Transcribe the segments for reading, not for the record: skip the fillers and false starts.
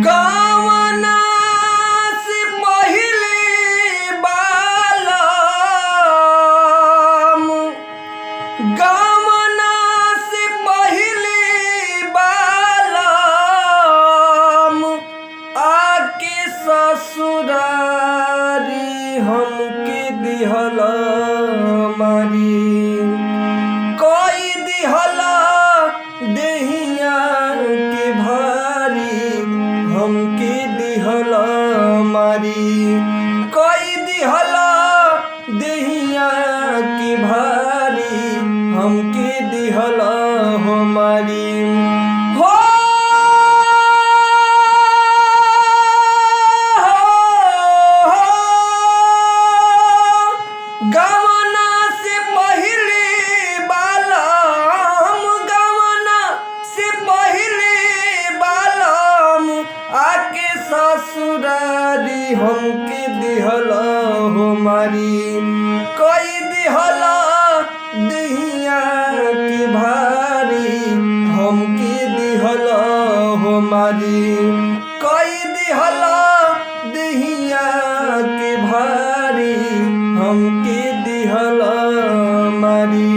गावना से पहिले बालम गावना से पहिले बालम आके ससुरारी हमके दिहल मारी कोई दिहला देहिया के भारी हमके दिहला मारी कोई दिहला देहिया के भारी हमके दिहला हमारी हो गावना से पहिले बालम गावना से पहिले बालम आके ससुरारी हमके दिहला हमारी कोई दिहला दिहिया के भारी हमके दिहला हमारी कोई दिहला दिहिया के भारी हमके दिहला मारी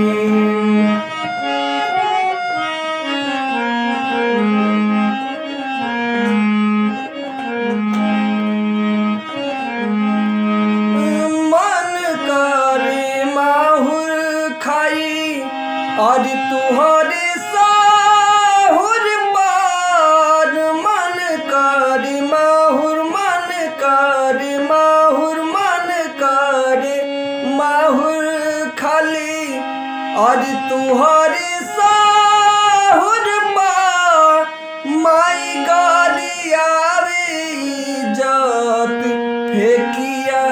मन करे माहुर खाई और तुहरे साहुर पार मन करे माहुर मन करे माहुर मन करे माहुर खाली और तुहरे साहुर पार माई गाली आवे जात फेकिया